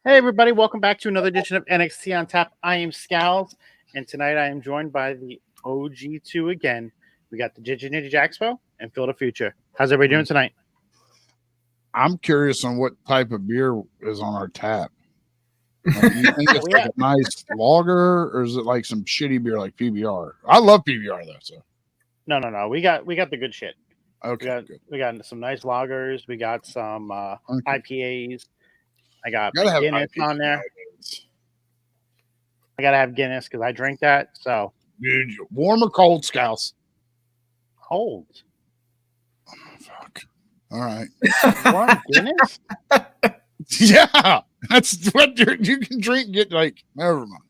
Hey everybody, welcome back to another edition of NXT on Tap. I am Scalz, and tonight I am joined by the OG2 again. We got the Ninja Jax and Phil the Future. How's everybody doing tonight? I'm curious on what type of beer is on our tap. Like, you think it's like a nice lager, or is it like some shitty beer like PBR? I love PBR though. So no. We got the good shit. Okay, we got some nice lagers. We got some IPAs. I got Guinness on there. I gotta have Guinness because I drink that. So, dude, warm or cold, Scalz? Cold. Oh, fuck. All right. Warm Guinness? Yeah, that's what you can drink. Get like, never mind.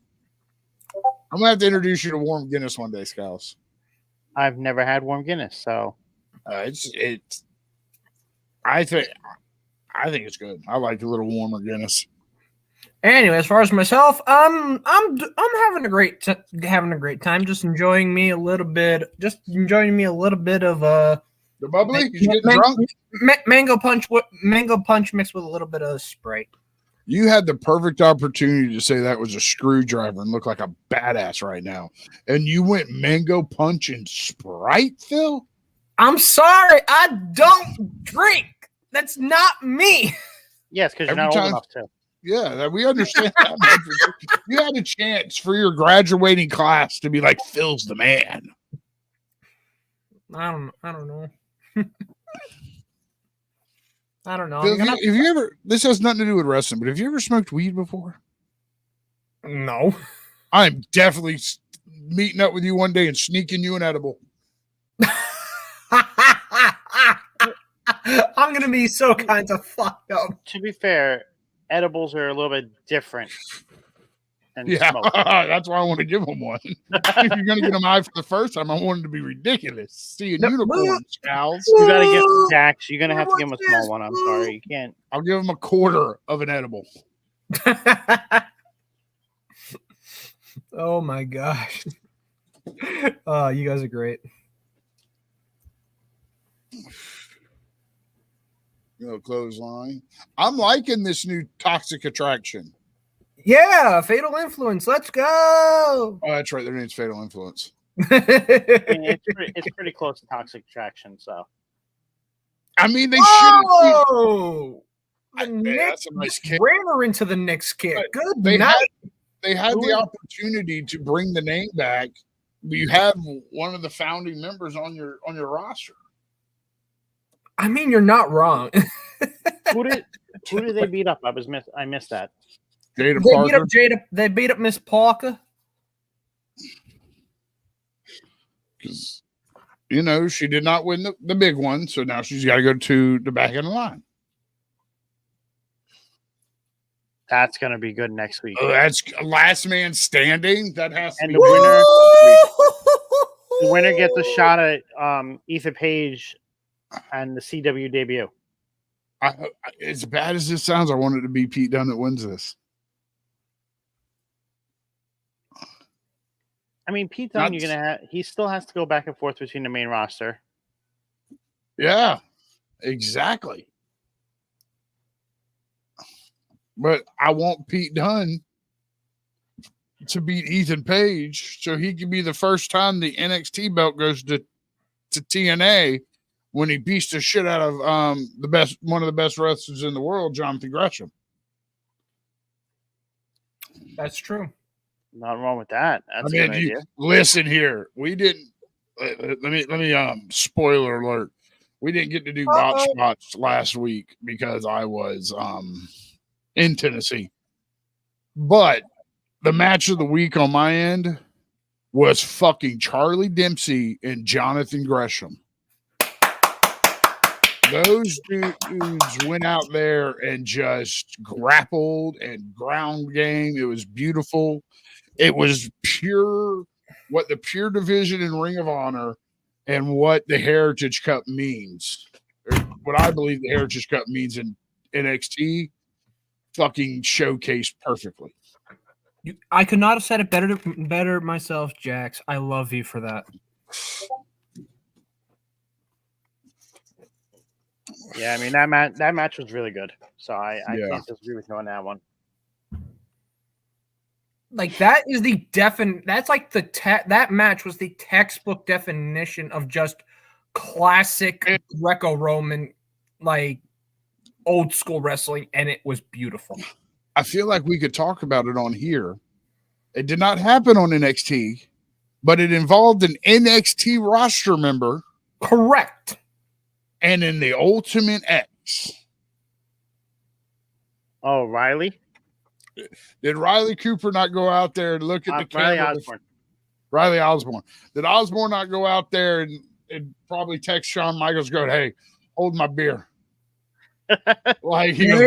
I'm gonna have to introduce you to warm Guinness one day, Scalz. I've never had warm Guinness, so it's. I think it's good. I like a little warmer Guinness. Anyway, as far as myself, I'm having a great time. Just enjoying me a little bit. of the bubbly. You getting drunk? Mango punch mixed with a little bit of Sprite. You had the perfect opportunity to say that was a screwdriver and look like a badass right now, and you went mango punch and Sprite, Phil. I'm sorry, I don't drink. That's not me. Yes, because you're not old enough to. Yeah, we understand that. You had a chance for your graduating class to be like, Phil's the man. I don't know. I don't know. Phil, have you ever? This has nothing to do with wrestling, but have you ever smoked weed before? No. I'm definitely meeting up with you one day and sneaking you an edible. I'm gonna be so kind of fucked up. To be fair, edibles are a little bit different. Yeah, that's why I want to give them one. If you're gonna get them high for the first time, I want it to be ridiculous. See a unicorn, Scalz. You gotta get Jax. You're gonna have to give him a small one. I'm sorry, you can't. I'll give him a quarter of an edible. Oh my gosh. You guys are great. Clothesline. I'm liking this new toxic attraction. Yeah, Fatal Influence. Let's go. Oh, that's right. Their name's Fatal Influence. It's pretty close to toxic attraction. So, I mean, they shouldn't. That's a nice kick. Ran her into the next kick. Right. Good. They had the opportunity to bring the name back. You have one of the founding members on your roster. I mean, you're not wrong. Who did they beat up? I missed that. Jada Parker. They beat up Miss Parker. Because, she did not win the big one, so now she's got to go to the back end of the line. That's going to be good next week. Oh, that's last man standing. That has to be the winner. The winner gets a shot at Ethan Page and the CW debut. As bad as this sounds, I want it to be Pete Dunne that wins this. I mean, Pete Dunne, he still has to go back and forth between the main roster. Yeah, exactly. But I want Pete Dunne to beat Ethan Page so he can be the first time the NXT belt goes to TNA when he beats the shit out of one of the best wrestlers in the world, Jonathan Gresham. That's true. Not wrong with that. That's a good idea. Listen here. We didn't let me spoiler alert. We didn't get to do bot spots last week because I was in Tennessee. But the match of the week on my end was fucking Charlie Dempsey and Jonathan Gresham. Those dudes went out there and just grappled and ground game. It was beautiful. It was pure, what the pure division in Ring of Honor and what the Heritage Cup means. What I believe the Heritage Cup means in NXT, fucking showcased perfectly. I could not have said it better myself, Jax. I love you for that. Yeah, I mean that match was really good. So I can't disagree with you on that one. Like that is the that's like that match was the textbook definition of just classic Greco-Roman, like old school wrestling, and it was beautiful. I feel like we could talk about it on here. It did not happen on NXT, but it involved an NXT roster member. Correct. And in the Ultimate X. Oh, Riley? Did Riley Cooper not go out there and look at the camera? Riley Osborne. Did Osborne not go out there and probably text Shawn Michaels going, hey, hold my beer? Like he goes,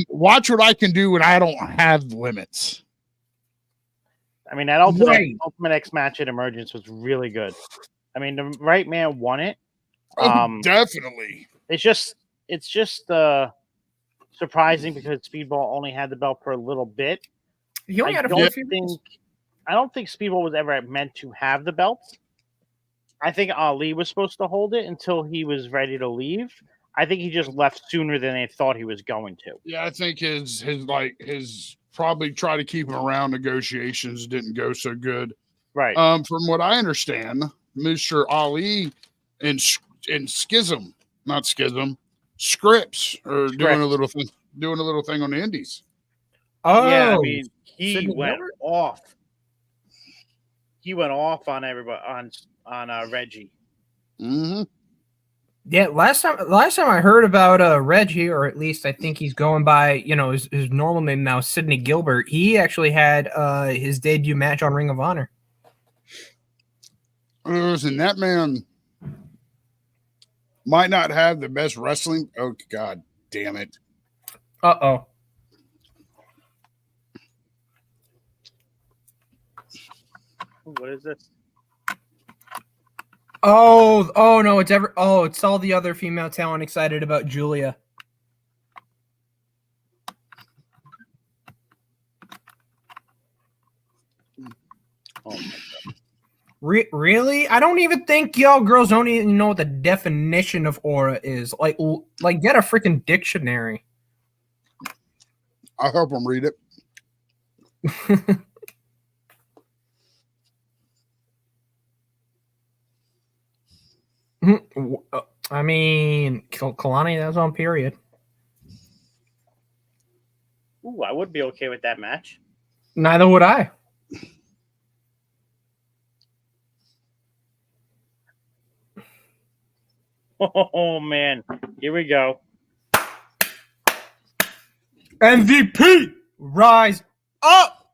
watch what I can do when I don't have limits. I mean, that Ultimate X match at Emergence was really good. I mean, the right man won it. Definitely. It's just surprising because Speedball only had the belt for a little bit. He only had a few things. I don't think Speedball was ever meant to have the belts. I think Ali was supposed to hold it until he was ready to leave. I think he just left sooner than they thought he was going to. Yeah, I think his probably try to keep him around negotiations didn't go so good. Right. From what I understand, Mr. Ali and Schism, not Schism, Scripts are doing a little thing on the Indies. Oh, yeah, I mean, he went off. He went off on everybody on Reggie. Mm-hmm. Yeah, last time I heard about Reggie, or at least I think he's going by, his normal name now, Sidney Gilbert. He actually had his debut match on Ring of Honor. Listen, that man might not have the best wrestling. Oh, God damn it. Uh-oh. What is this? Oh no, it's all the other female talent excited about Julia. Oh my God. Really? I don't even think y'all girls don't even know what the definition of aura is. Like get a freaking dictionary. I'll help them read it. I mean, Kalani, that was on period. Ooh, I would be okay with that match. Neither would I. Oh, man. Here we go. MVP, rise up.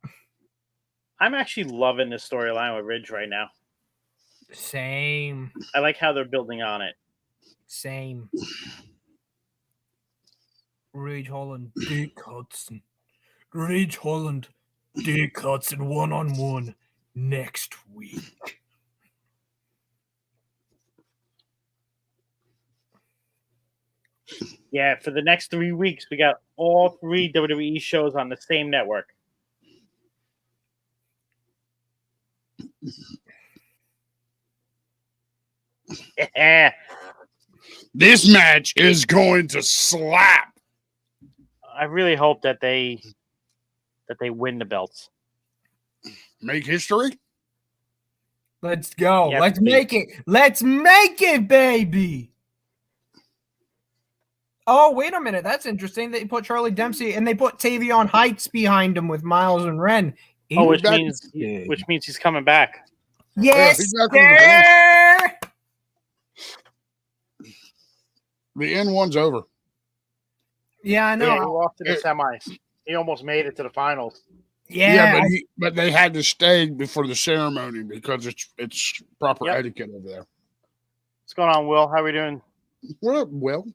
I'm actually loving this storyline with Ridge right now. Same. I like how they're building on it. Same. Ridge Holland, Dick Hudson. Ridge Holland, Dick Hudson 1-on-1 next week. Yeah, for the next 3 weeks, we got all 3 WWE shows on the same network. Yeah. This match is going to slap. I really hope that they win the belts. Make history? Let's go. Yep. Let's make it. Let's make it, baby. Oh, wait a minute. That's interesting. They put Charlie Dempsey and they put Tavion Heights behind him with Miles and Ren. Which means he's coming back. Yes, sir. The N1's over. Yeah, I know. Yeah, he lost to the semis. He almost made it to the finals. Yeah, but they had to stay before the ceremony because it's proper etiquette over there. What's going on, Will? How are we doing? Well,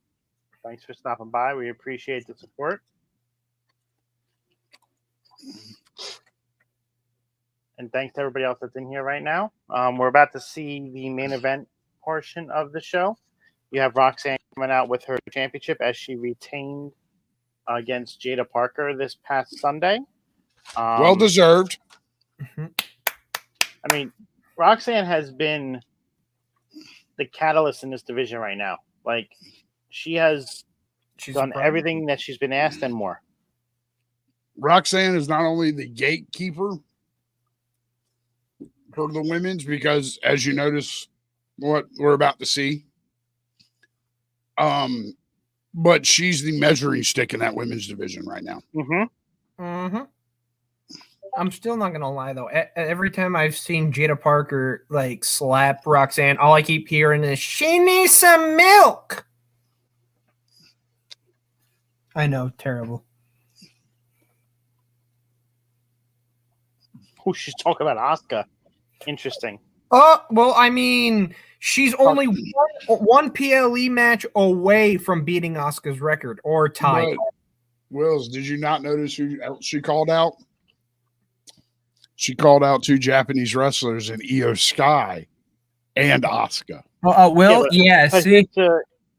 thanks for stopping by. We appreciate the support. And thanks to everybody else that's in here right now. We're about to see the main event portion of the show. You have Roxanne coming out with her championship as she retained against Jada Parker this past Sunday. Well deserved. I mean, Roxanne has been the catalyst in this division right now. Like, she's done everything that she's been asked and more. Roxanne is not only the gatekeeper for the women's because, as you notice, what we're about to see. But she's the measuring stick in that women's division right now. I'm still not gonna lie though. Every time I've seen Jada Parker like slap Roxanne, all I keep hearing is she needs some milk. I know, terrible. Oh, she's talking about Asuka. Interesting. Well, I mean, she's only one PLE match away from beating Asuka's record or tied. Wills, did you not notice who else she called out? She called out 2 Japanese wrestlers in Io Sky and Asuka. See,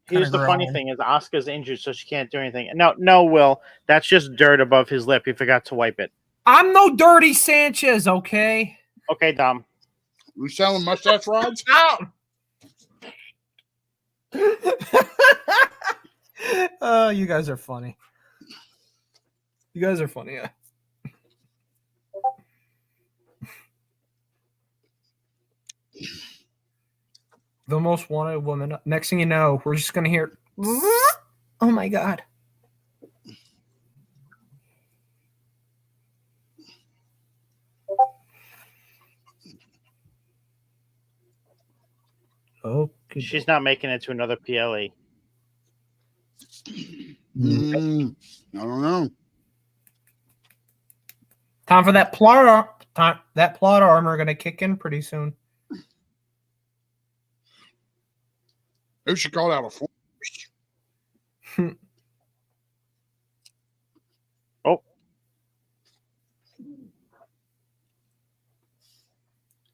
here's the funny thing is Asuka's injured, so she can't do anything. No, Will, that's just dirt above his lip. He forgot to wipe it. I'm no dirty Sanchez, okay? Okay, Dom. You selling mustache rods? Oh, you guys are funny. You guys are funny, yeah. The most wanted woman. Next thing you know, we're just gonna hear. Oh my god. Okay. She's not making it to another PLE. I don't know. Time for that plot. That plot armor gonna kick in pretty soon. Who she called out a force? Oh.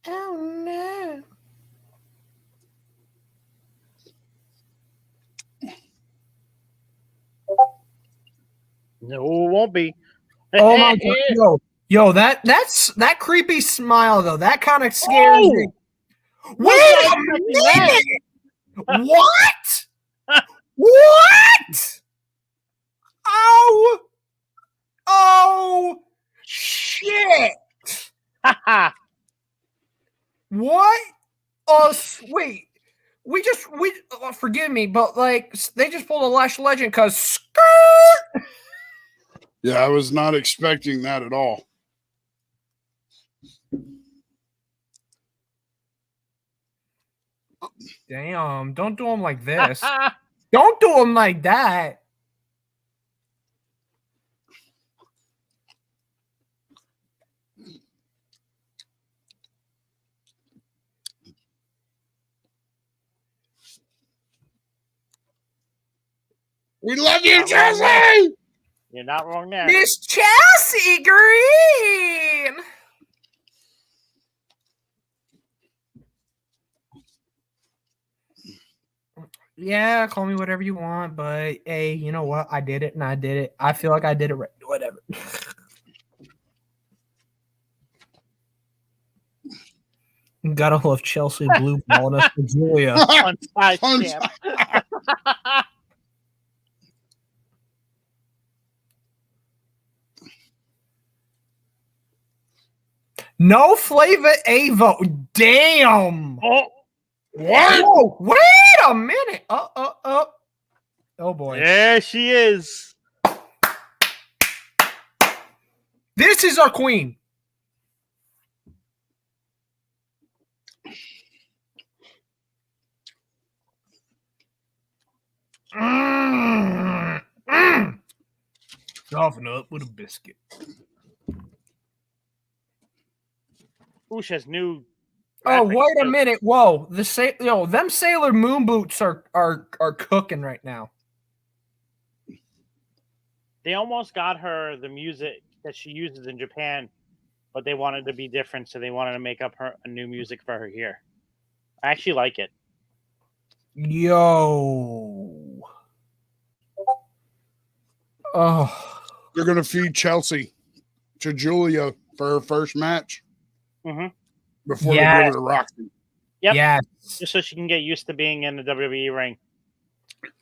Oh no. No, it won't be. Oh my god. Yo, that creepy smile though, that kind of scares me. Wait a minute! What? What? Oh shit. What? Wait. We forgive me, but like they just pulled a Lash Legend because skirt. Yeah, I was not expecting that at all. Damn, don't do them like this. Don't do them like that. We love you, Chelsea! You're not wrong there. Miss Chelsea Green! Yeah, call me whatever you want, but hey, you know what? I did it and I did it. I feel like I did it right. Whatever. Gotta love Chelsea blue balling us for Guilia. No flavor Avo. Damn. Oh, what? Whoa, wait a minute. Oh boy. There she is. This is our queen. Soften up with a biscuit. Ooh, she has new. Oh, wait a minute. Whoa. Them Sailor Moon boots are cooking right now. They almost got her the music that she uses in Japan, but they wanted to be different, so they wanted to make up a new music for her here. I actually like it. Yo. Oh. They're going to feed Chelsea to Julia for her first match before they give her to Roxanne. Yep. Yes. Just so she can get used to being in the WWE ring.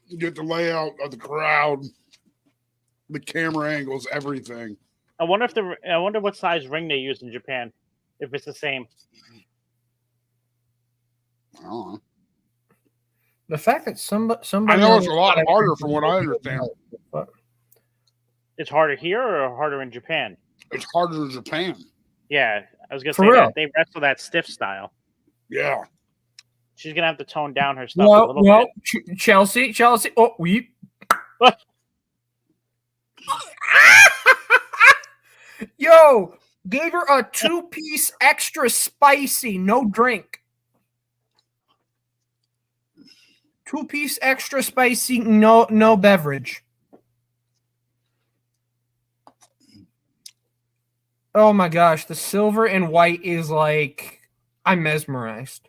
You get the layout of the crowd, the camera angles, everything. I wonder what size ring they use in Japan. If it's the same. The fact that somebody I know it's a lot harder from what I understand. It's harder here or harder in Japan? It's harder in Japan. Yeah, I was gonna For say real? that they wrestle that stiff style. Yeah. She's gonna have to tone down her stuff a little bit. Chelsea. Oh, we. Yo, gave her a 2-piece extra spicy, no drink. 2-piece extra spicy, no beverage. Oh my gosh, the silver and white is like I'm mesmerized.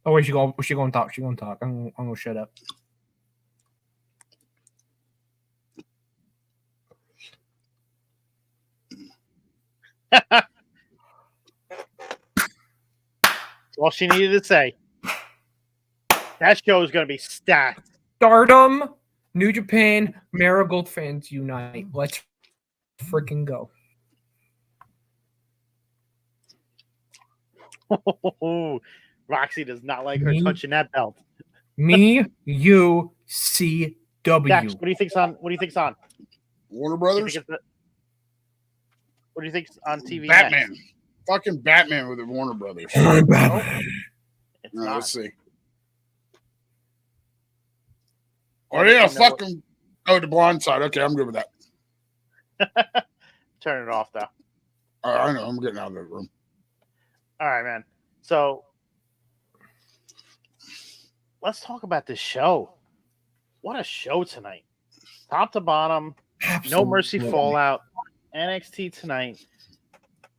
Oh, where's she going? She going to talk? She going to talk? I'm gonna shut up. All she needed to say. That show is going to be stacked. Stardom, New Japan, Marigold fans unite. Let's freaking go. Roxy does not like her touching that belt. Me, you, CW. Dax, what do you think's on? Warner Brothers? What do you think's on TV? Batman. Next? Fucking Batman with the Warner Brothers. It's No, not. let's see. Oh, yeah, fucking. Oh, the Blind Side. Okay, I'm good with that. Turn it off, though. I know. I'm getting out of that room. All right, man. So let's talk about this show. What a show tonight. Top to bottom. Absolutely. No Mercy Fallout. NXT tonight.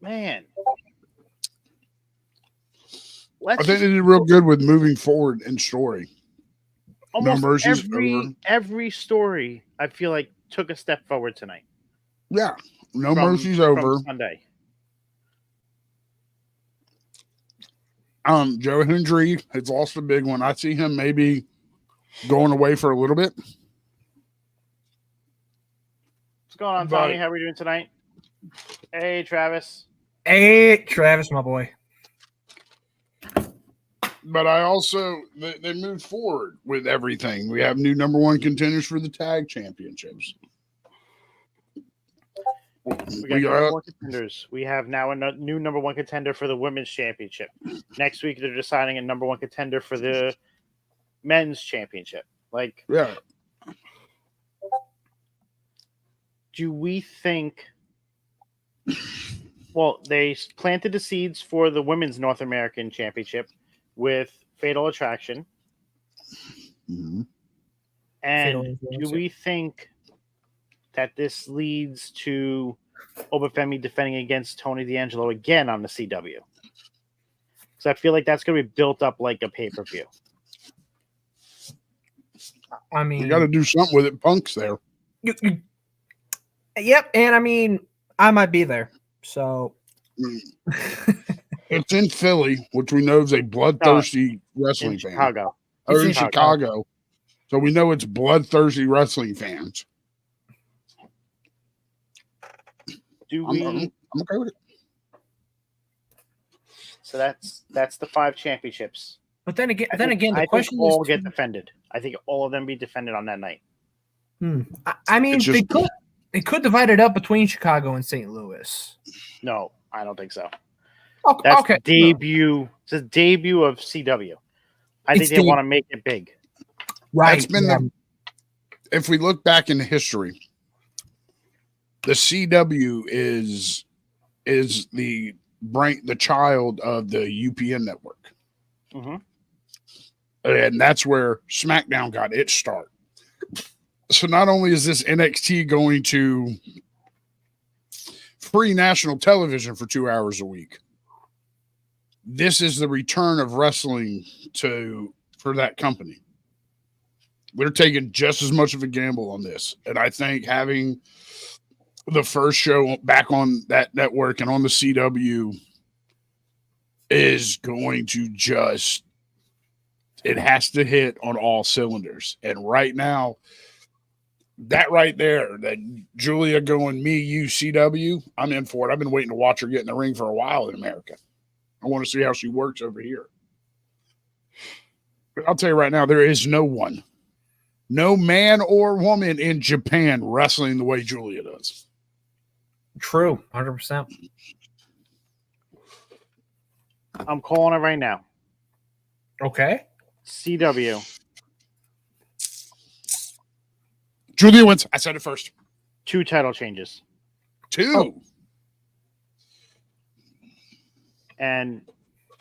Man. I think they did real good with moving forward in story. Almost No Mercy's over. every story, I feel like, took a step forward tonight. Yeah. No Mercy's over. Sunday. Joe Hendry has lost a big one. I see him maybe going away for a little bit. What's going on, Tommy? How are we doing tonight? Hey, Travis. Hey, Travis, my boy. But I also, they moved forward with everything. We have new number one contenders for the tag championships. We got number one contenders. We have now a new number one contender for the women's championship. Next week, they're deciding a number one contender for the men's championship. Like, yeah. Do we think? Well, they planted the seeds for the women's North American championship with Fatal Attraction. Mm-hmm. And do we think that this leads to Oba Femi defending against Tony D'Angelo again on the CW? Because I feel like that's going to be built up like a pay-per-view. I mean, you got to do something with it. Punk's there. Yep, and I mean, I might be there. So it's in Philly, which we know is a bloodthirsty wrestling fan. Chicago. Oh, in Chicago. So we know it's bloodthirsty wrestling fans. I'm okay with it. So that's the 5 championships. But then again, the question is, all get defended. I think all of them be defended on that night. I mean, they could divide it up between Chicago and St. Louis. No, I don't think so. That's the debut. No. It's the debut of CW. I think they want to make it big. Right. That's been if we look back in history, the CW is the child of the UPN network. Mm-hmm. And that's where SmackDown got its start. So not only is this NXT going to free national television for 2 hours a week, this is the return of wrestling for that company. They're taking just as much of a gamble on this. And I think having the first show back on that network and on the CW is going to it has to hit on all cylinders. And right now, that right there, that Julia going me, you, CW, I'm in for it. I've been waiting to watch her get in the ring for a while in America. I want to see how she works over here. I'll tell you right now, there is no one, no man or woman in Japan wrestling the way Giulia does. True, 100%. I'm calling it right now. Okay. CW. Giulia wins. I said it first. 2 title changes. 2. Oh. And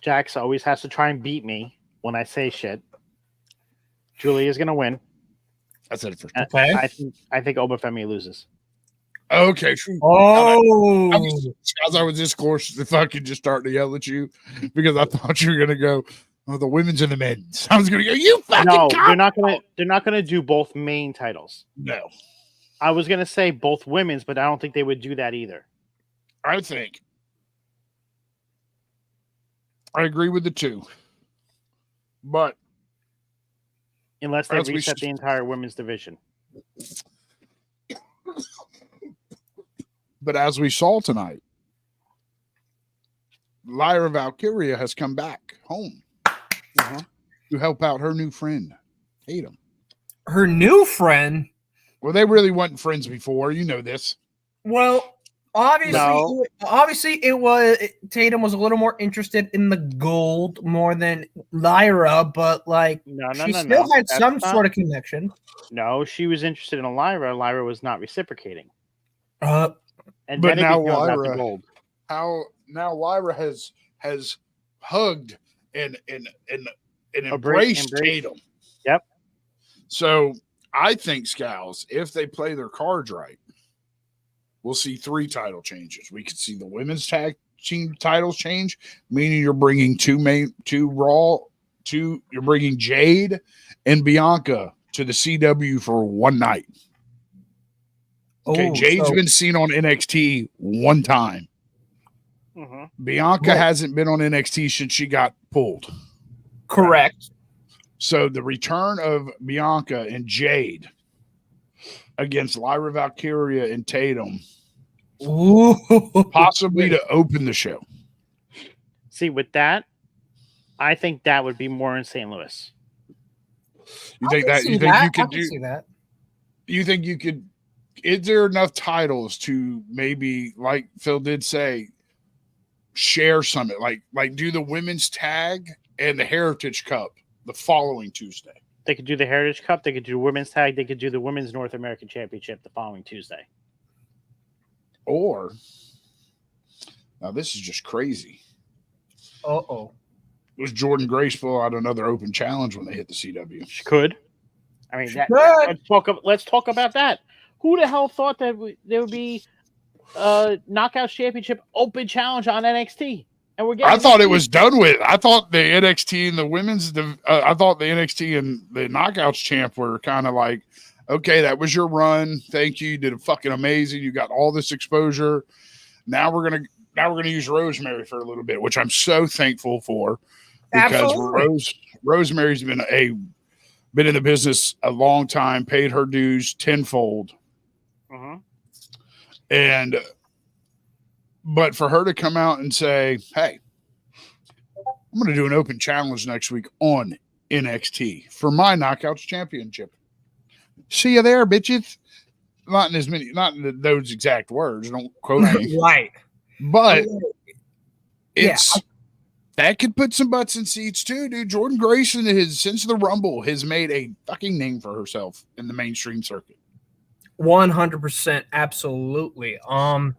Jax always has to try and beat me when I say shit. Giulia's gonna win. I said it first. Okay. I think Femi loses. Okay. Oh. I was this close if I could just start to yell at you because I thought you were gonna go, oh, the women's and the men's. I was gonna go, you fucking No, cop. they're not gonna do both main titles. No. I was gonna say both women's, but I don't think they would do that either. I agree with the 2. But unless they reset the entire women's division. But as we saw tonight, Lyra Valkyria has come back home to help out her new friend, Tatum. Her new friend? Well, they really weren't friends before. You know this. Well, obviously, it was Tatum was a little more interested in the gold more than Lyra, but like she still had some sort of connection. No, she was interested in Lyra. Lyra was not reciprocating. And but now Lyra, Lyra has hugged and embraced Tatum. Yep. So I think Scalz, if they play their cards right, we'll see 3 title changes. We could see the women's tag team titles change, meaning you're bringing you're bringing Jade and Bianca to the CW for one night. Okay, Jade's been seen on NXT one time. Bianca hasn't been on NXT since she got pulled. Correct. So the return of Bianca and Jade against Lyra Valkyria and Tatum, possibly to open the show. See, with that, I think that would be more in St. Louis. You think that? You think you could do that? You think you could? Is there enough titles to maybe, like Phil did say, share something? Like do the women's tag and the Heritage Cup the following Tuesday. They could do the Heritage Cup. They could do women's tag. They could do the Women's North American Championship the following Tuesday. Or, now this is just crazy. Was Jordynne Grace pull out another open challenge when they hit the CW? She could. I mean, let's talk about that. Who the hell thought that there would be a Knockouts Championship open challenge on NXT? And we're getting. I thought it was done with. I thought the NXT and the women's. I thought the NXT and the Knockouts champ were kind of like, okay, that was your run. Thank you. You did fucking amazing. You got all this exposure. Now we're gonna use Rosemary for a little bit, which I'm so thankful for, because Rosemary's been in the business a long time, paid her dues tenfold. But for her to come out and say, hey, I'm going to do an open challenge next week on NXT for my Knockouts Championship. See you there, bitches. Not in those exact words. Don't quote me. Right. But that could put some butts in seats too, dude. Jordynne Grace, since the Rumble, has made a fucking name for herself in the mainstream circuit. 100%, absolutely. One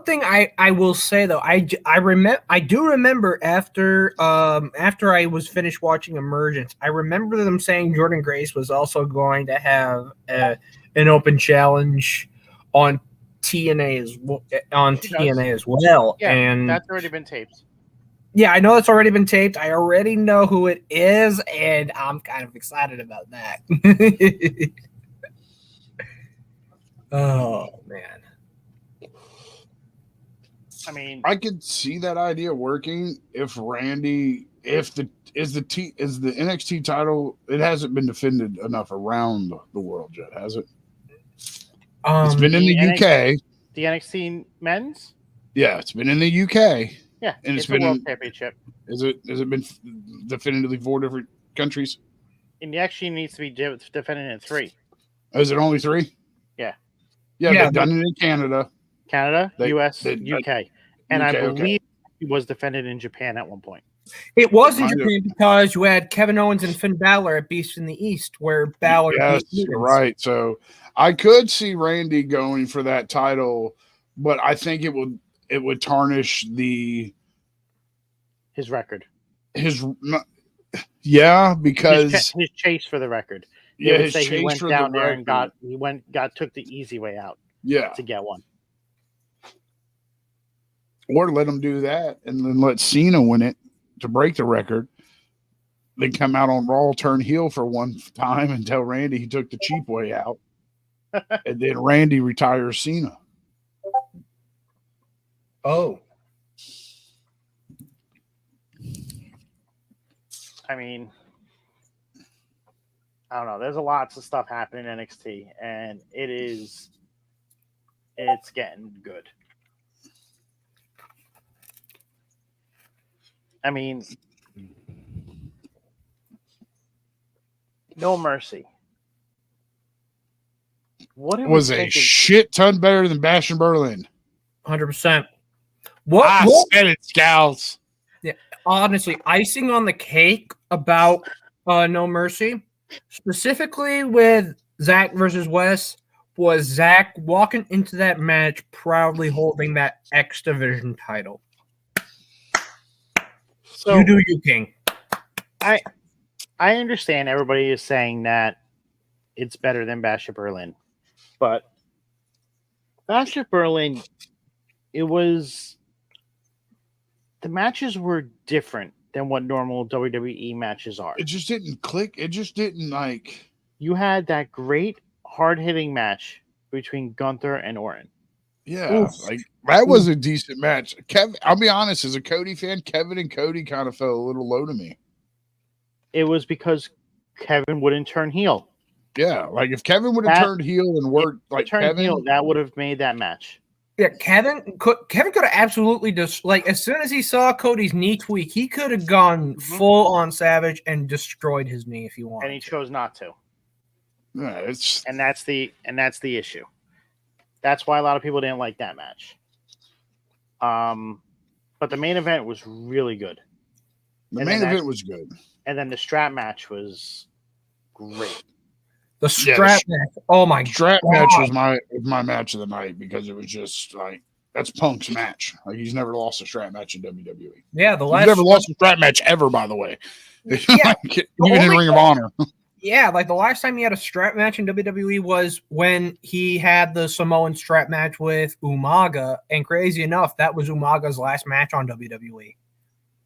thing I will say though, I do remember after I was finished watching Emergence, I remember them saying Jordynne Grace was also going to have an open challenge on TNA as well. Yeah, and that's already been taped. Yeah, I know it's already been taped. I already know who it is, and I'm kind of excited about that. Oh man. I mean, I could see that idea working if Randy, is the NXT title, it hasn't been defended enough around the world yet, has it? It's been in the UK. The NXT men's? Yeah, it's been in the UK. Yeah, and it's been a world championship. Is it been definitively 4 different countries? And he actually needs to be defending in 3. Is it only 3? Yeah. Yeah, they've done it in Canada. Canada, US, UK. And UK, I believe he was defended in Japan at one point. It was in Japan because you had Kevin Owens and Finn Balor at Beast in the East, where Balor Yes, you're right. So I could see Randy going for that title, but I think it would tarnish his record. Because his chase for the record. They yeah, would say he went down there and took the easy way out. Yeah, to get one. Or let him do that and then let Cena win it to break the record. Then come out on Raw, turn heel for one time and tell Randy he took the cheap way out. And then Randy retires Cena. Oh. I mean, I don't know. There's lots of stuff happening in NXT, and it's getting good. I mean, No Mercy. What was a shit ton better than Bash in Berlin. 100%. I said it, Scalz. Yeah, honestly, icing on the cake about No Mercy, specifically with Zach versus Wes, was Zach walking into that match proudly holding that X Division title. So you do you, King. I understand everybody is saying that it's better than Bash at Berlin, but Bash at Berlin, the matches were different than what normal WWE matches are. It just didn't click. It just didn't like. You had that great hard-hitting match between Gunther and Orton. Yeah, that was a decent match. Kevin, I'll be honest, as a Cody fan, Kevin and Cody kind of felt a little low to me. It was because Kevin wouldn't turn heel. Yeah, like if Kevin would have turned heel and worked like Kevin, heel, that would have made that match. Yeah, Kevin could have absolutely just as soon as he saw Cody's knee tweak, he could have gone full on Savage and destroyed his knee if he wanted. And he chose not to. Yeah, and that's the issue. That's why a lot of people didn't like that match. But the main event was really good. The main event was good. And then the strap match was great. The strap match. Oh my! Strap match was my match of the night because it was just like that's Punk's match. Like he's never lost a strap match in WWE. Yeah, he's never lost a strap match ever. By the way, yeah, even in Ring of Honor. Yeah, like the last time he had a strap match in WWE was when he had the Samoan strap match with Umaga, and crazy enough, that was Umaga's last match on WWE.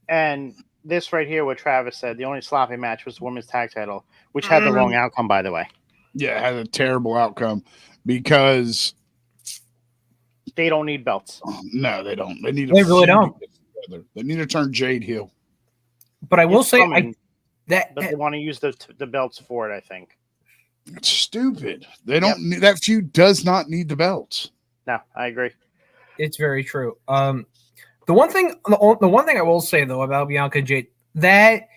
And this right here, what Travis said, the only sloppy match was the women's tag title, which had the wrong outcome, by the way. Yeah, it had a terrible outcome because they don't need belts. No, they don't. They really don't. They need to turn Jade heel. But I will say, but they want to use the belts for it, I think. It's stupid. They don't need, that feud does not need the belts. No, I agree. It's very true. The one thing I will say though about Bianca and Jade, that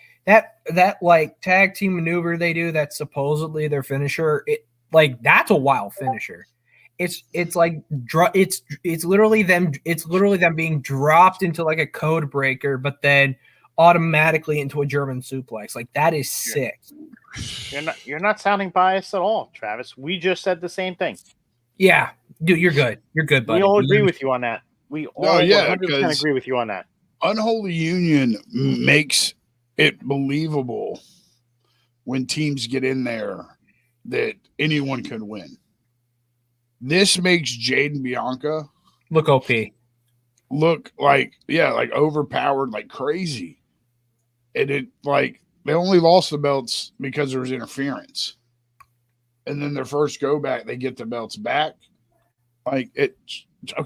like tag team maneuver they do, that's supposedly their finisher, that's a wild finisher. It's literally them being dropped into like a code breaker, but then automatically into a German suplex. Like that is sick. You're not sounding biased at all, Travis. We just said the same thing. Yeah, dude, you're good. You're good, buddy. We all agree with you on that. We all 100% agree with you on that. Unholy Union makes it believable when teams get in there that anyone could win. This makes Jade and Bianca look OP. Look like overpowered like crazy. And it they only lost the belts because there was interference. And then their first go back, they get the belts back.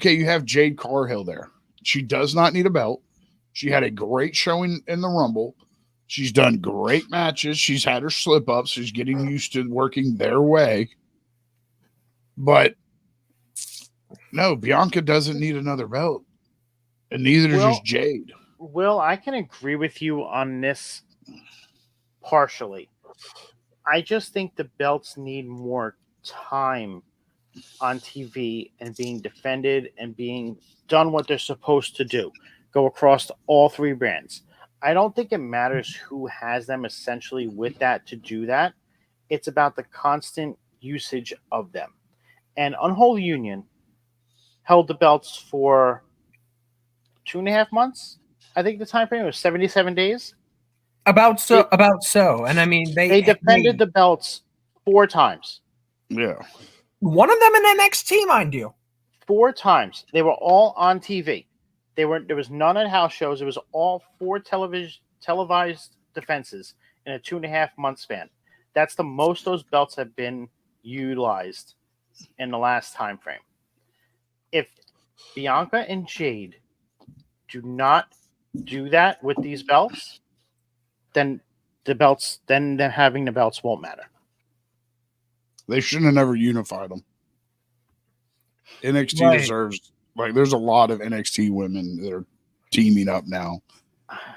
You have Jade Cargill there. She does not need a belt. She had a great showing in the Rumble. She's done great matches. She's had her slip ups. She's getting used to working their way. But no, Bianca doesn't need another belt. And neither does Jade. Will, I can agree with you on this partially. I just think the belts need more time on TV and being defended and being done what they're supposed to do. Go across all three brands. I don't think it matters who has them essentially with that to do that. It's about the constant usage of them. And Unholy Union held the belts for 2.5 months. I think the time frame was 77 days. About so. And I mean, They defended the belts 4 times. Yeah. One of them in NXT, mind you. 4 times. They were all on TV. There was none at house shows. It was all 4 televised defenses in a 2.5 month span. That's the most those belts have been utilized in the last time frame. If Bianca and Jade do not do that with these belts, then having the belts won't matter. They shouldn't have never unified them. NXT deserves, there's a lot of NXT women that are teaming up now,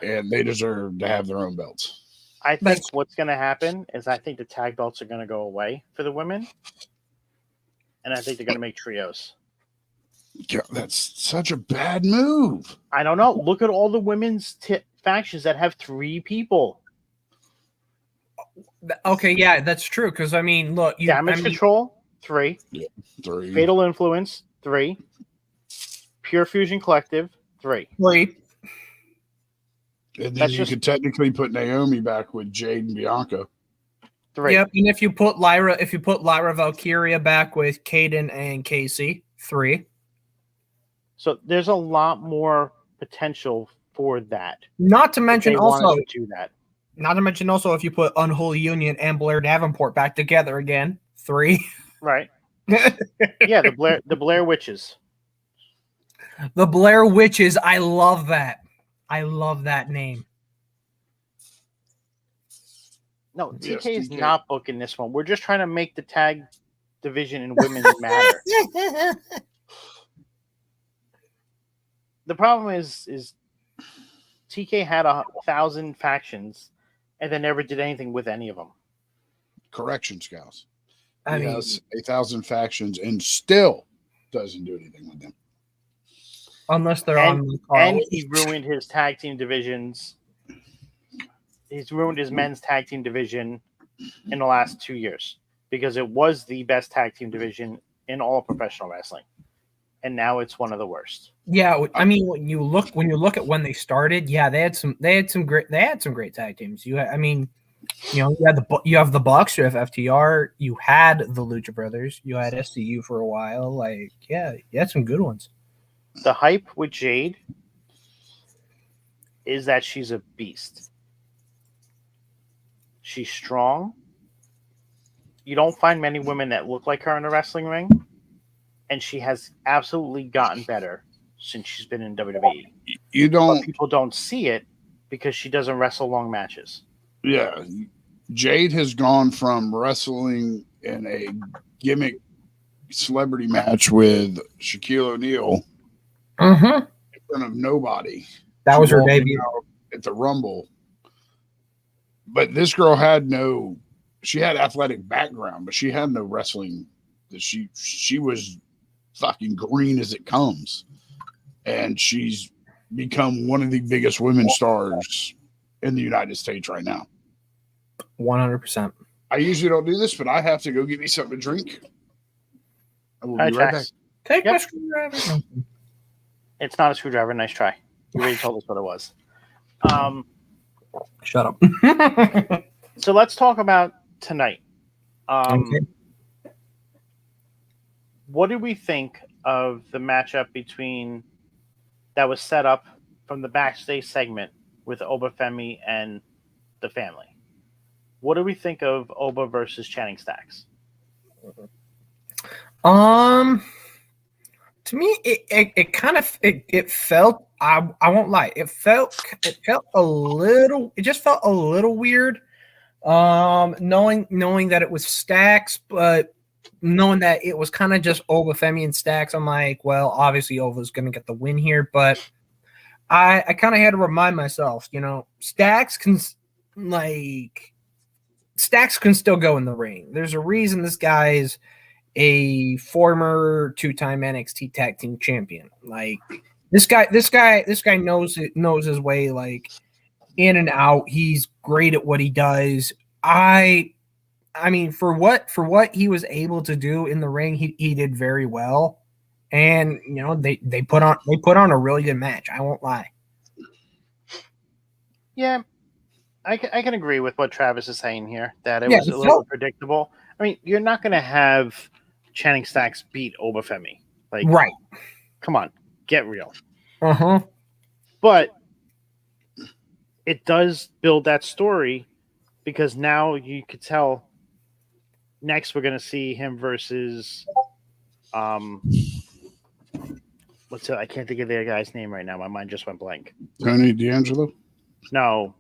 and they deserve to have their own belts. I think what's going to happen is I think the tag belts are going to go away for the women, and I think they're going to make trios. Yeah, that's such a bad move. I don't know. Look at all the women's factions that have 3 people. Okay, yeah, that's true. Because I mean, look, Damage Control 3, 3, Fatal Influence 3, Pure Fusion Collective 3. And then you could technically put Naomi back with Jade and Bianca. 3. Yep, and if you put Lyra Valkyria back with Kaden and Casey, 3. So there's a lot more potential for that. Not to mention also do that. Not to mention also if you put Unholy Union and Blair Davenport back together again, 3. Right. Yeah, the Blair Witches. The Blair Witches. I love that. I love that name. No, TK is not booking this one. We're just trying to make the tag division in women's matter. The problem is TK had 1,000 factions and then never did anything with any of them. Correction, Scalz. He has 1,000 factions and still doesn't do anything with them. Unless they're on the card. And he ruined his tag team divisions. He's ruined his men's tag team division in the last 2 years because it was the best tag team division in all of professional wrestling. And now it's one of the worst. Yeah, I mean, when you look at when they started, yeah, they had some great tag teams. You have the Bucks, you have FTR, you had the Lucha Brothers, you had SCU for a while. You had some good ones. The hype with Jade is that she's a beast. She's strong. You don't find many women that look like her in the wrestling ring. And she has absolutely gotten better since she's been in WWE. But people don't see it because she doesn't wrestle long matches. Yeah. Jade has gone from wrestling in a gimmick celebrity match with Shaquille O'Neal in front of nobody. That was her debut at the Rumble. But this girl she had athletic background, but she had no wrestling. She was fucking green as it comes, and she's become one of the biggest women stars in the United States right now. 100%. I usually don't do this, but I have to go get me something to drink. I will be right back. Take my screwdriver. It's not a screwdriver. Nice try. You already told us what it was. Shut up. So let's talk about tonight. Okay. What did we think of the matchup that was set up from the backstage segment with Oba, Femi, and the family? What do we think of Oba versus Channing Stacks? To me, it felt. I won't lie. It just felt a little weird. Knowing that it was Stacks, but knowing that it was kind of just Oba, Femi, and Stacks, I'm like, well, obviously Ova's going to get the win here, but I kind of had to remind myself, Stacks can Stacks can still go in the ring. There's a reason this guy's a former 2-time NXT tag team champion. Like this guy knows his way, like in and out. He's great at what he does. I mean, for what he was able to do in the ring, he did very well. And you know, they put on a really good match. I won't lie. Yeah, I can agree with what Travis is saying here, that it was a little predictable. I mean, you're not going to have Channing Stacks beat Femi. Like, right. Come on, get real. Uh-huh. But it does build that story, because now you could tell next we're going to see him versus what's it? I can't think of the guy's name right now. My mind just went blank. Tony D'Angelo? No.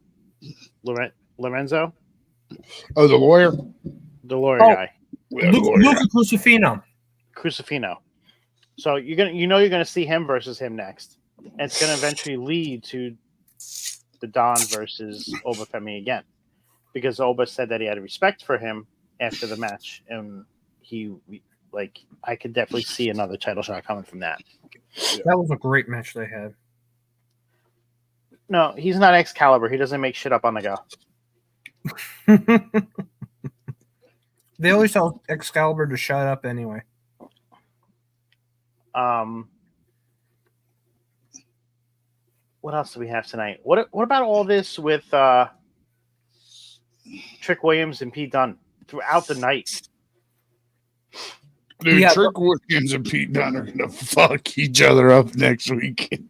Lorenzo? Oh, the lawyer? The lawyer guy. Luca Crucifino. So you're gonna see him versus him next. And it's gonna eventually lead to the Dunne versus Femi again. Because Oba said that he had respect for him after the match, and I could definitely see another title shot coming from that. That was a great match they had. No, he's not Excalibur. He doesn't make shit up on the go. They always tell Excalibur to shut up anyway. What else do we have tonight? What about all this with Trick Williams and Pete Dunne throughout the night? Dude, yeah, Trick Williams and Pete Dunne are gonna fuck each other up next week.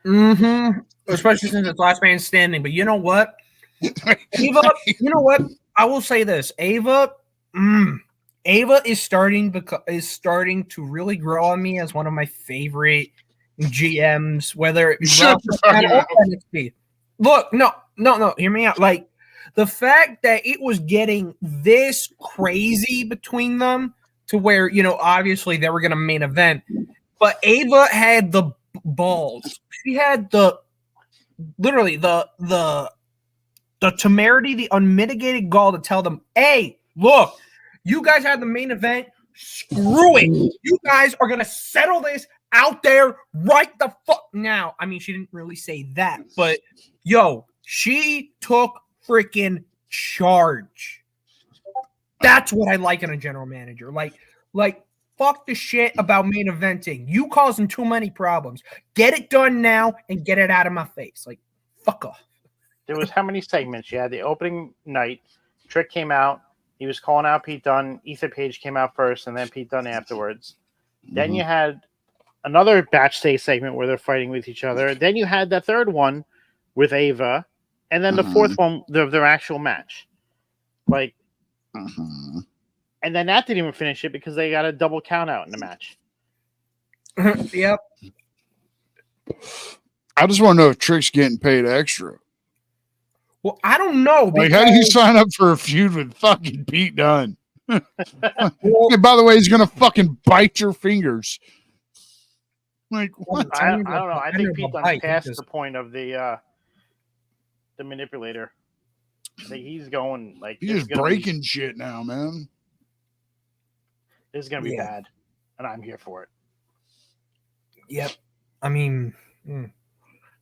Mm-hmm. Especially since it's last man standing. But you know what? Ava, you know what? I will say this. Ava is starting to really grow on me as one of my favorite GMs, whether it be Roxanne or NXT. Look, no, hear me out. Like, the fact that it was getting this crazy between them to where, you know, obviously they were going to main event, but Ava had the balls. She had the temerity, the unmitigated gall to tell them, hey, look, you guys had the main event. Screw it. You guys are going to settle this out there right the fuck now. I mean, she didn't really say that, but yo, she took freaking charge. That's what I like in a general manager. Like, fuck the shit about main eventing. You causing too many problems. Get it done now and get it out of my face. Like, fuck off. There was how many segments? You had the opening night. Trick came out. He was calling out Pete Dunne. Ethan Page came out first, and then Pete Dunne afterwards. Mm-hmm. Then you had another backstage segment where they're fighting with each other. Then you had the third one with Ava, and then the fourth one, their actual match. Like, and then that didn't even finish it because they got a double count out in the match. Yep. I just want to know if Trick's getting paid extra. Well, I don't know. Like, how do you sign up for a feud with fucking Pete Dunne? And by the way, he's gonna fucking bite your fingers. Like, what? I don't know. I think Pete Dunne's past the point of the manipulator. I think he's going like he's just breaking shit now, man. This is gonna be bad, and I'm here for it. Yep. I mean,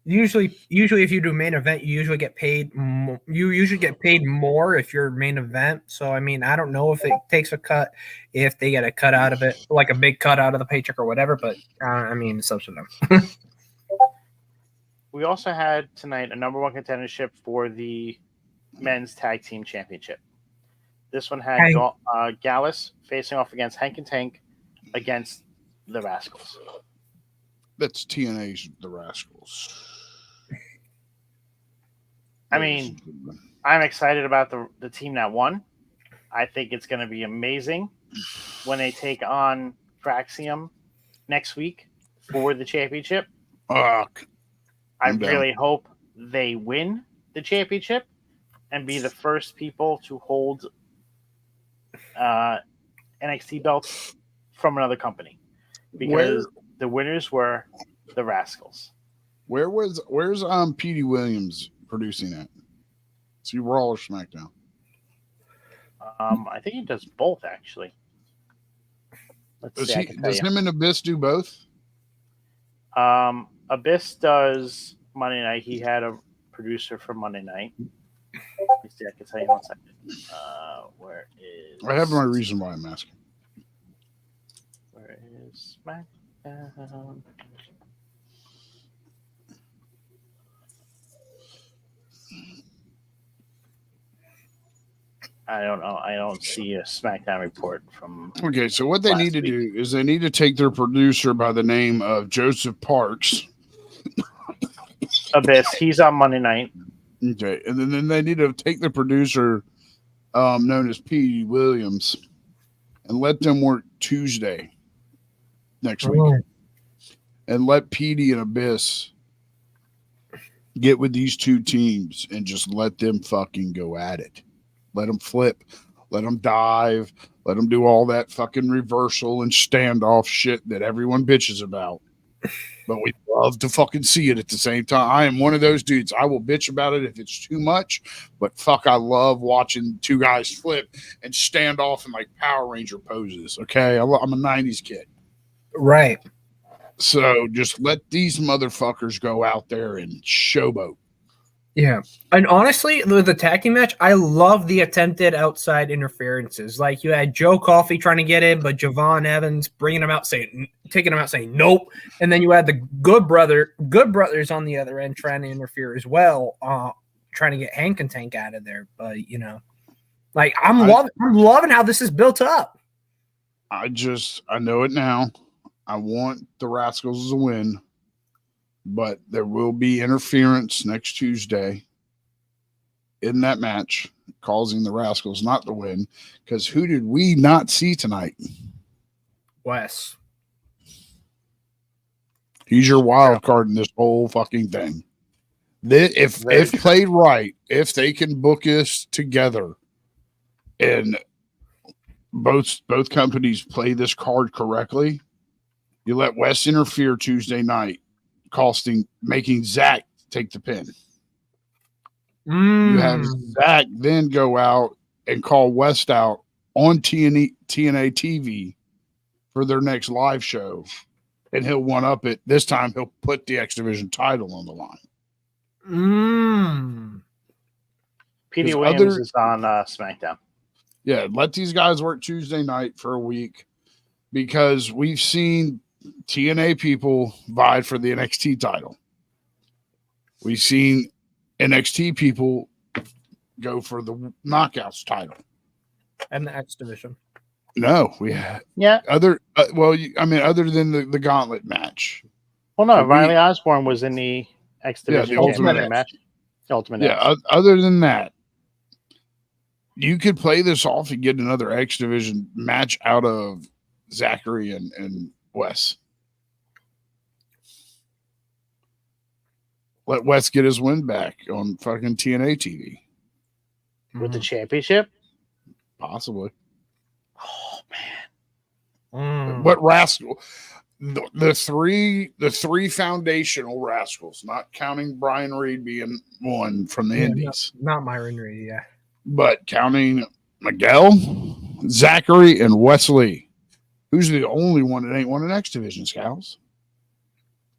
usually if you do main event, you usually get paid. You usually get paid more if you're main event. So I mean, I don't know if it takes a cut, if they get a cut out of it, like a big cut out of the paycheck or whatever. But I mean, it's up to them. We also had tonight a number one contendership for the men's tag team championship. This one had Gallus facing off against Hank and Tank against the Rascals. That's TNA's The Rascals. I mean, I'm excited about the team that won. I think it's going to be amazing when they take on Fraxium next week for the championship. Fuck. I really hope they win the championship and be the first people to hold NXT belts from another company, because the winners were the Rascals. Where's Petey Williams producing at? Is he Raw or SmackDown? I think he does both actually. Let's see. Does him and Abyss do both? Abyss does Monday night. He had a producer for Monday night. Let me see. I can tell you in 1 second. Where is? I have my reason why I'm asking. Where is SmackDown? I don't know. I don't see a SmackDown report from. Okay, so what they need to do is they need to take their producer by the name of Joseph Parks. Abyss. He's on Monday night. Okay, and then they need to take the producer known as P. Williams and let them work Tuesday next week. And let PD and Abyss get with these two teams and just let them fucking go at it. Let them flip. Let them dive. Let them do all that fucking reversal and standoff shit that everyone bitches about. But we love to fucking see it at the same time. I am one of those dudes. I will bitch about it if it's too much. But fuck, I love watching two guys flip and stand off in like Power Ranger poses. Okay? I'm a 90s kid. Right. So just let these motherfuckers go out there and showboat. Yeah. And honestly, with the tag team match, I love the attempted outside interferences. Like you had Joe Coffey trying to get in, but Javon Evans taking him out saying nope. And then you had the Good Brothers on the other end trying to interfere as well, trying to get Hank and Tank out of there. But like I'm loving how this is built up. I know it now. I want the Rascals to win. But there will be interference next Tuesday in that match, causing the Rascals not to win. Because who did we not see tonight? Wes. He's your wild card in this whole fucking thing. If played right, if they can book us together, and both companies play this card correctly, you let Wes interfere Tuesday night, making Zach take the pin. You have Zach then go out and call West out on TNA TV for their next live show, and he'll one up it. This time he'll put the X Division title on the line. Petey Williams is on SmackDown. Yeah, let these guys work Tuesday night for a week, because we've seen TNA people vie for the NXT title. We've seen NXT people go for the Knockouts title and the X Division. No, other than the Gauntlet match. Well, no, Riley Osborne was in the X Division Ultimate match. Ultimate. Yeah, other than that, you could play this off and get another X Division match out of Zachary and Wes. Let Wes get his win back on fucking TNA TV. With the championship? Possibly. Oh, man. What rascal? The three foundational rascals, not counting Brian Reed being one from the Indies. Not Myron Reed, yeah. But counting Miguel, Zachary, and Wesley. Who's the only one that ain't won an X Division, Scalz?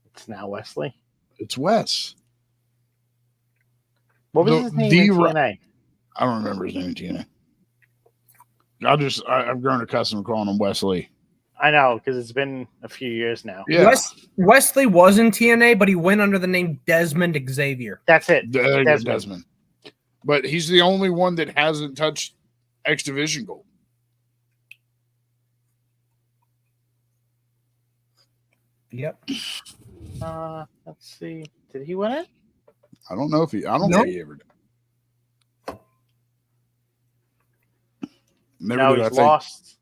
It's now Wesley. It's Wes. What was his name in TNA? I don't remember his name in TNA. I've grown accustomed to calling him Wesley. I know, because it's been a few years now. Yeah. Wesley was in TNA, but he went under the name Desmond Xavier. That's it. Desmond. But he's the only one that hasn't touched X Division gold. Yep. Let's see. Did he win it? I don't know if he. I don't think he ever did. He's lost.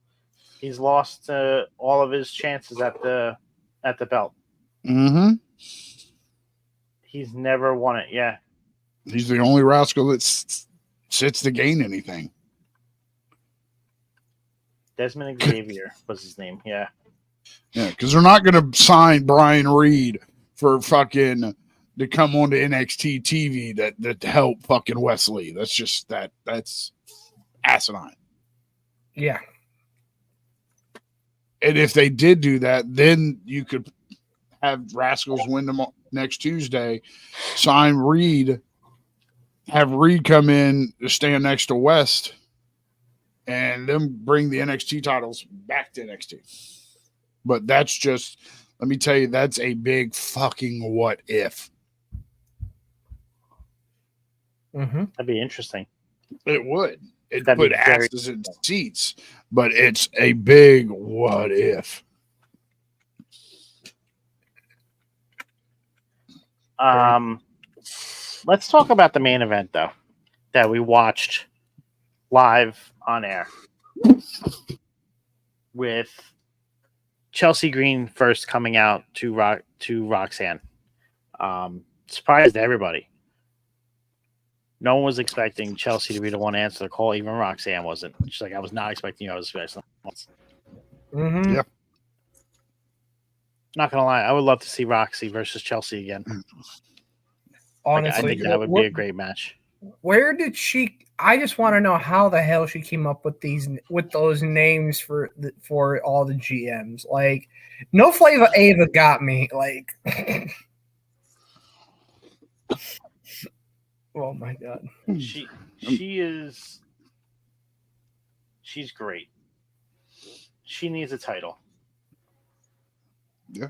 He's lost all of his chances at the belt. Mm-hmm. He's never won it. Yeah. He's the only rascal that sits to gain anything. Desmond Xavier was his name. Yeah. Yeah, because they're not going to sign Brian Reed for fucking to come on to NXT TV that help fucking Wesley. That's just that's asinine. Yeah. And if they did do that, then you could have Rascals win them next Tuesday, sign Reed, have Reed come in to stand next to West, and then bring the NXT titles back to NXT. But that's just, let me tell you, that's a big fucking what if. That'd be interesting. It would. It'd That'd put be very asses in seats, but it's a big what if. Let's talk about the main event, though, that we watched live on air with Chelsea Green first coming out to Roxanne. Surprised everybody. No one was expecting Chelsea to be the one to answer the call. Even Roxanne wasn't. She's like, I was not expecting you. I was expecting someone else. Yeah. Not gonna lie, I would love to see Roxy versus Chelsea again. Honestly, I think that would be a great match. Where did she? I just want to know how the hell she came up with those names for all the GMs. Like, No Flavor Ava got me. Like, oh my god, she's great. She needs a title. Yeah,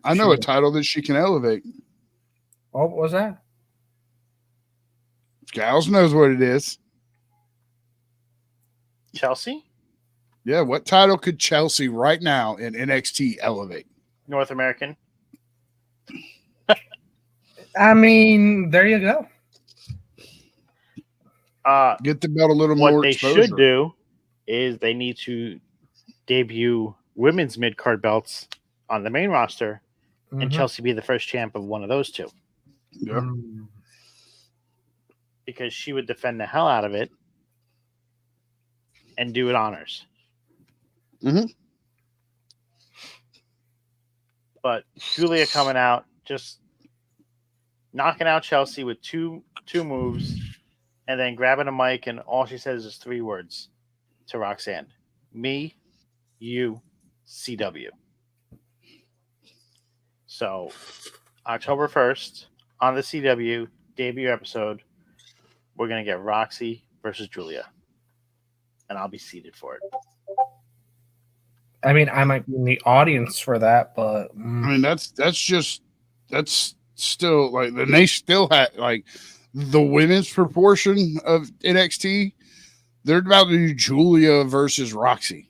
I know a title that she can elevate. Oh, what was that? Scalz knows what it is. Chelsea? Yeah, what title could Chelsea right now in NXT elevate? North American. I mean, there you go. Get the belt a little what more they exposure. should do is they need to debut women's mid-card belts on the main roster and Chelsea be the first champ of one of those two. Yeah. Because she would defend the hell out of it and do it honors. But Guilia coming out, just knocking out Chelsea with two moves, and then grabbing a mic, and all she says is 3 words to Roxanne: me, you, CW. So October 1st on the CW debut episode, we're going to get Roxy versus Julia. And I'll be seated for it. I mean, I might be in the audience for that, but I mean, that's still like, and they still had like the women's proportion of NXT. They're about to do Julia versus Roxy,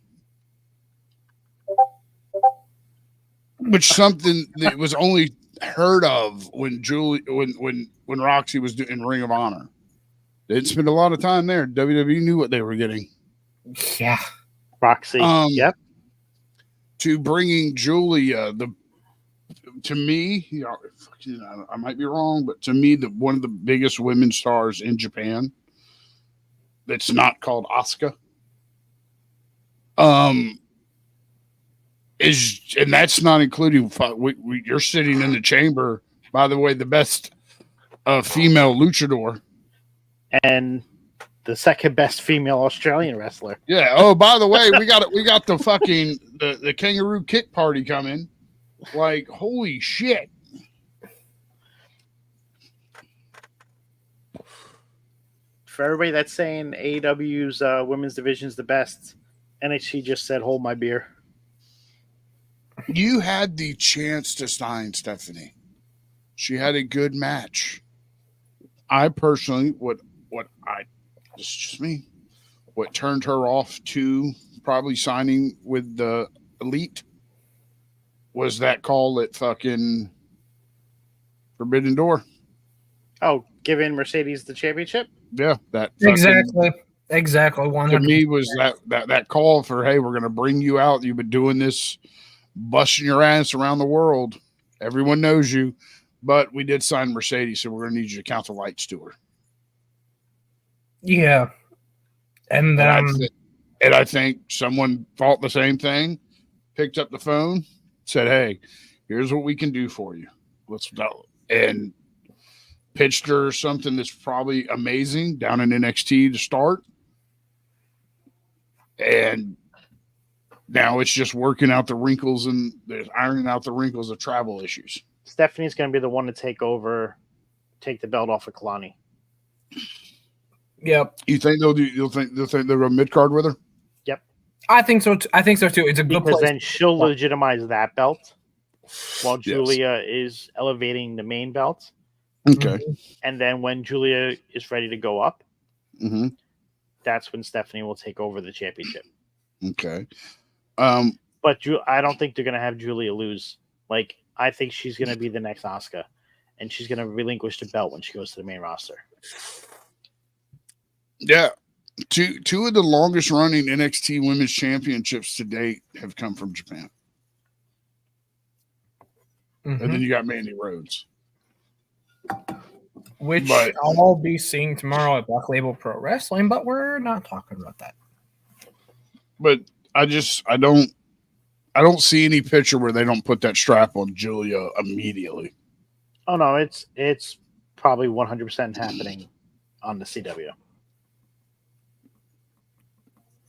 which something that was only heard of when Roxy was in Ring of Honor. They didn't spend a lot of time there. WWE knew what they were getting. Yeah, Roxy. Yep. To bringing Julia, to me, I might be wrong, but to me, one of the biggest women's stars in Japan. That's not called Asuka. And that's not including. You're sitting in the chamber. By the way, the best female luchador, and the second best female Australian wrestler. Yeah. Oh, by the way, we got the fucking the kangaroo kick party coming. Like, holy shit. For everybody that's saying AEW's women's division is the best, NXT just said, hold my beer. You had the chance to sign Stephanie. She had a good match. I personally, this is just me, what turned her off to probably signing with the Elite was that call at fucking Forbidden Door. Oh, giving Mercedes the championship? Yeah, that exactly. 100%. To me was that call for, hey, we're gonna bring you out. You've been doing this, busting your ass around the world. Everyone knows you, but we did sign Mercedes, so we're gonna need you to count the lights to her. Yeah, and I think someone thought the same thing, picked up the phone, said, "Hey, here's what we can do for you. Let's go," and pitched her something that's probably amazing down in NXT to start. And now it's just working out the wrinkles and there's ironing out the wrinkles of travel issues. Stephanie's going to be the one to take the belt off of Kalani. Yep. You think they'll think they'll go mid card with her? Yep. I think so. I think so too. It's a good because place. then she'll legitimize that belt while Julia is elevating the main belt. Okay. And then when Julia is ready to go up, that's when Stephanie will take over the championship. Okay. But I don't think they're going to have Julia lose. Like, I think she's going to be the next Asuka, and she's going to relinquish the belt when she goes to the main roster. Yeah. Two of the longest running NXT women's championships to date have come from Japan. And then you got Mandy Rhodes. Which I'll be seeing tomorrow at Black Label Pro Wrestling, but we're not talking about that. But I don't see any picture where they don't put that strap on Julia immediately. Oh no, it's probably 100% happening on the CW.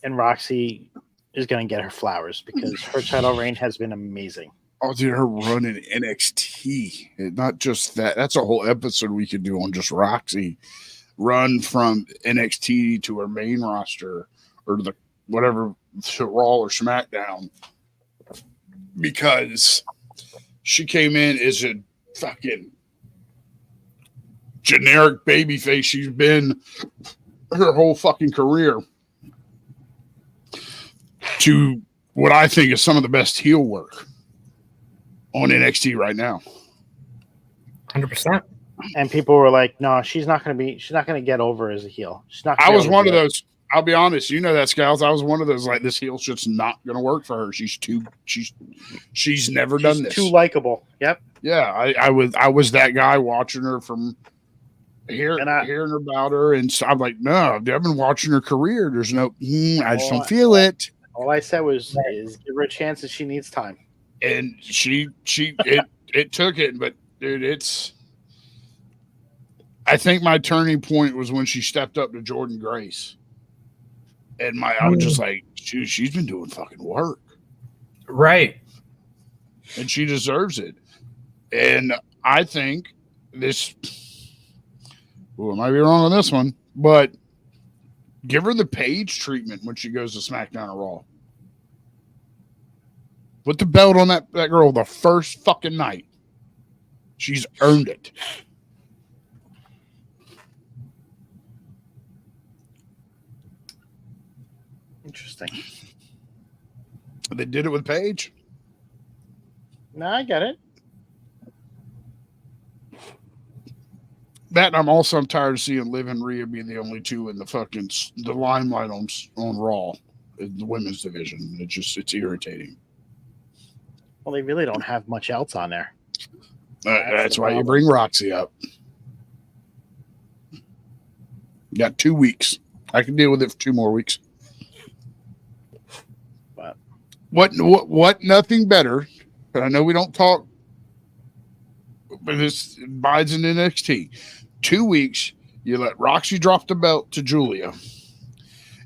And Roxy is going to get her flowers because her title reign has been amazing. Oh, dude, her run in NXT. Not just that. That's a whole episode we could do on just Roxy. Run from NXT to her main roster or the whatever, to Raw or SmackDown. Because she came in as a fucking generic babyface. She's been her whole fucking career. To what I think is some of the best heel work on NXT right now. 100%. And people were like, "No, she's not going to get over as a heel." She's not. I was one of those. I'll be honest. You know that, Scalz. I was one of those. Like, this heel shit's not going to work for her. She's never done this. Too likable. Yep. Yeah, I was that guy watching her from hearing about her, and so I'm like, no, I've been watching her career. There's no, I just don't feel it. All I said was, give her a chance, and she needs time. And it took it, but dude, I think my turning point was when she stepped up to Jordynne Grace. And I was just like, she's been doing fucking work. Right. And she deserves it. And I think I might be wrong on this one, but give her the Paige treatment when she goes to SmackDown or Raw. Put the belt on that girl the first fucking night. She's earned it. Interesting. They did it with Paige. No, I get it. That, and I'm tired of seeing Liv and Rhea being the only two in the limelight on Raw, in the women's division. It's irritating. Well, they really don't have much else on there. That's why you bring Roxy up. You got 2 weeks. I can deal with it for 2 more weeks. But what? Nothing better. But I know we don't talk. But this bides in NXT. 2 weeks. You let Roxy drop the belt to Julia.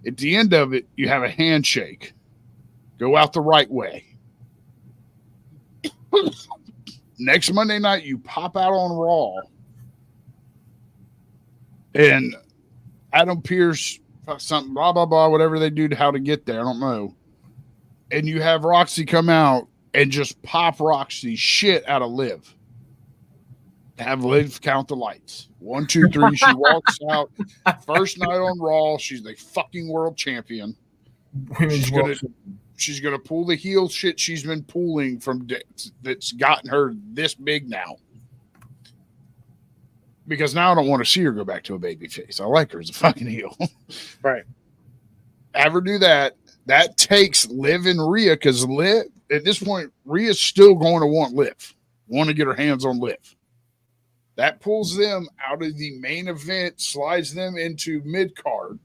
At the end of it, you have a handshake. Go out the right way. Next Monday night, you pop out on Raw. And Adam Pearce, something, blah, blah, blah, whatever they do to how to get there. I don't know. And you have Roxy come out and just pop Roxy shit out of Liv. Have Liv count the lights. 1, 2, 3. She walks out. First night on Raw, she's the fucking world champion. She's gonna pull the heel shit she's been pulling from that's gotten her this big now. Because now I don't want to see her go back to a baby face. I like her as a fucking heel. right. Have her do that. That takes Liv and Rhea, because Liv, at this point, Rhea's still going to want to get her hands on Liv. That pulls them out of the main event, slides them into mid-card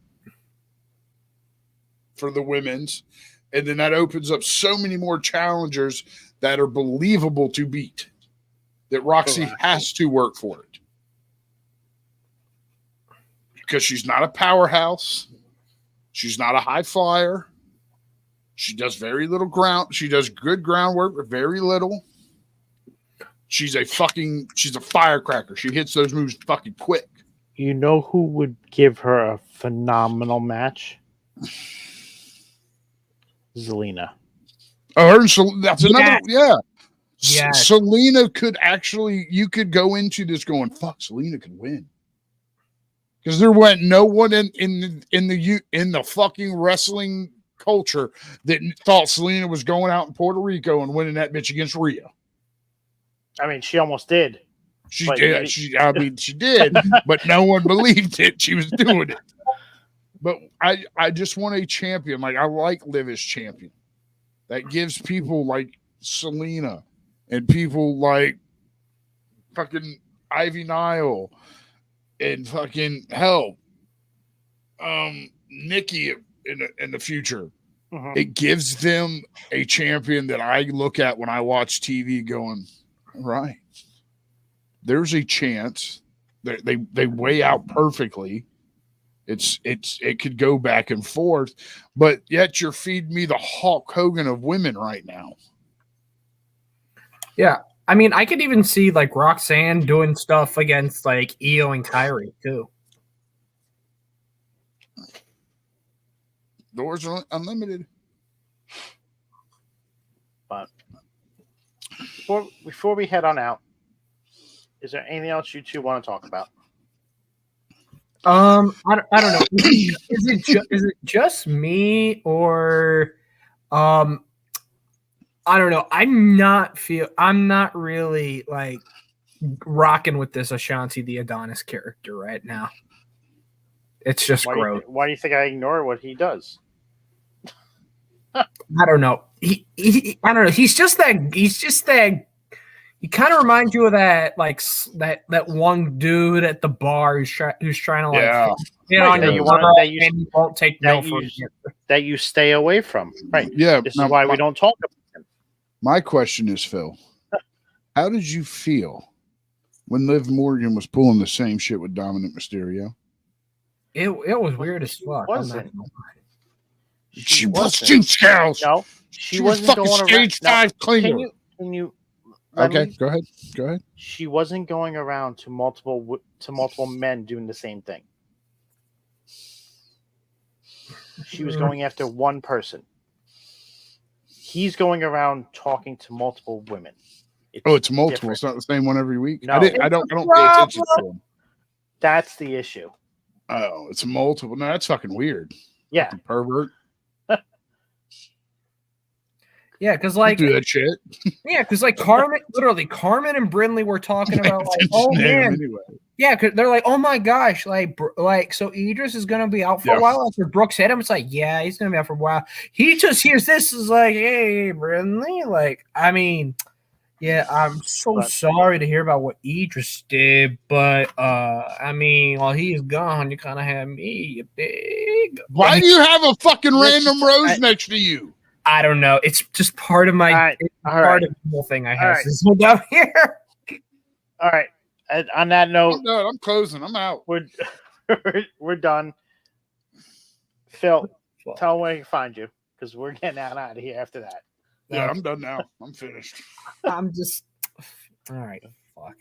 for the women's, and then that opens up so many more challengers that are believable to beat, that Roxy has to work for it. Because she's not a powerhouse. She's not a high flyer. She does very little ground. She does good groundwork, but very little. She's a firecracker. She hits those moves fucking quick. You know who would give her a phenomenal match? Zelina. Oh, that's another. Yeah. Yes. Selena could actually. You could go into this going, "Fuck, Selena could win," because there went no one in the fucking wrestling culture that thought Selena was going out in Puerto Rico and winning that bitch against Rhea. I mean, she almost did. She did. She did, but no one believed it. She was doing it. But I just want a champion. Like, I like Liv as champion. That gives people like Selena and people like fucking Ivy Nile and fucking Nikki in the future. Mm-hmm. It gives them a champion that I look at when I watch TV going, right, there's a chance that they weigh out perfectly. It could go back and forth, but yet you're feeding me the Hulk Hogan of women right now. Yeah. I mean, I could even see like Roxanne doing stuff against like Io and Kyrie too. Doors are unlimited. But before we head on out, is there anything else you two want to talk about? I don't know. Is it just me or I don't know. I'm not really like rocking with this Ashanti the Adonis character right now. It's just gross. Why do you think I ignore what he does? I don't know. I don't know. He's just that. He kind of reminds you of that, like that one dude at the bar who's trying to like get on your girl and you won't take no for that you stay away from. Right. Yeah. This is why we don't talk about him. My question is, Phil, how did you feel when Liv Morgan was pulling the same shit with Dominic Mysterio? It was weird as fuck. She wasn't. Scalz. No, she was fucking stage 5 cleaner. Can you? Okay, go ahead. She wasn't going around to multiple men doing the same thing. She was going after one person. He's going around talking to multiple women. It's multiple. Different. It's not the same one every week. No. I don't pay attention to them. That's the issue. Oh, it's multiple. No, that's fucking weird. Yeah, fucking pervert. Yeah, because like do that shit. Yeah, because like Carmen and Brindley were talking about like, oh man, anyway. Yeah, because they're like, oh my gosh, like so Idris is gonna be out for a while after Brooks hit him. It's like, yeah, he's gonna be out for a while. He just hears this is like, hey, Brindley, like, I mean, yeah, I'm so sorry to hear about what Idris did, but I mean, while he's gone, you kind of have me, you big. Why do you have a fucking random rose next to you? I don't know. It's just part of my part of the whole thing I have. This one down here. All right. On that note, I'm closing. I'm out. We're done. Phil, tell them where you can find you because we're getting out of here after that. Yeah, I'm done now. I'm finished. I'm just all right. Fuck.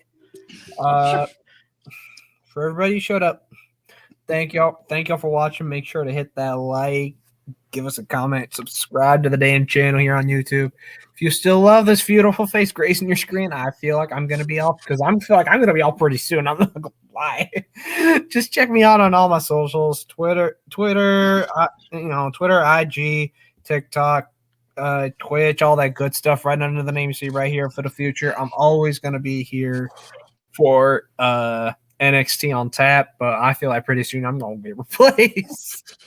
For everybody who showed up, thank y'all for watching. Make sure to hit that like. Give us a comment, subscribe to the damn channel here on YouTube. If you still love this beautiful face gracing your screen, I feel like I'm going to be off because I feel like I'm going to be off pretty soon. I'm not going to lie. Just check me out on all my socials, Twitter, IG, TikTok, Twitch, all that good stuff right under the name you see right here for the future. I'm always going to be here for NXT on tap, but I feel like pretty soon I'm going to be replaced.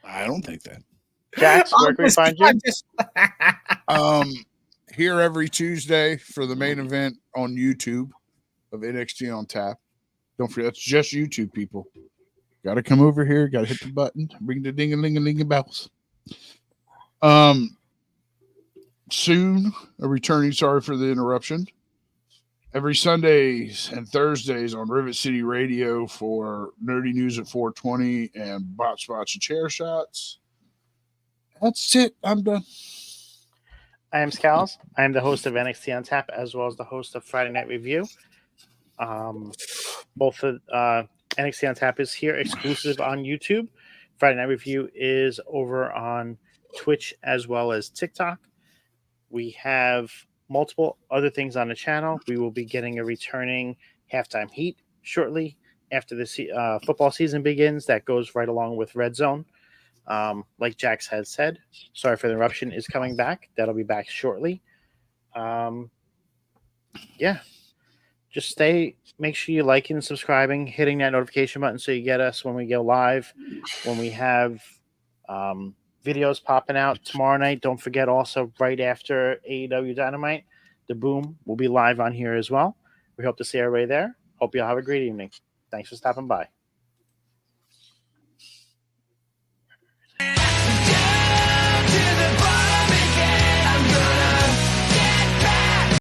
I don't think that. Jax, where can we find you? Here every Tuesday for the main event on YouTube of NXT on tap. Don't forget, that's just YouTube, people. Got to come over here. Got to hit the button. Ring the ding-a-ling-a-ling bells. Soon, a returning. Sorry for the interruption. Every Sundays and Thursdays on Rivet City Radio for Nerdy News at 420 and Bot Spots and Chair Shots. That's it. I'm done. I am Scalz. I am the host of NXT on Tap, as well as the host of Friday Night Review. Both of NXT on Tap is here exclusive on YouTube. Friday Night Review is over on Twitch as well as TikTok. We have multiple other things on the channel. We will be getting a returning halftime heat shortly after the football season begins. That goes right along with Red Zone. Like Jax has said, sorry for the interruption, is coming back. That'll be back shortly. Yeah. Just make sure you're liking and subscribing, hitting that notification button so you get us when we go live, when we have videos popping out tomorrow night. Don't forget also right after AEW Dynamite, the Boom will be live on here as well. We hope to see everybody there. Hope you all have a great evening. Thanks for stopping by.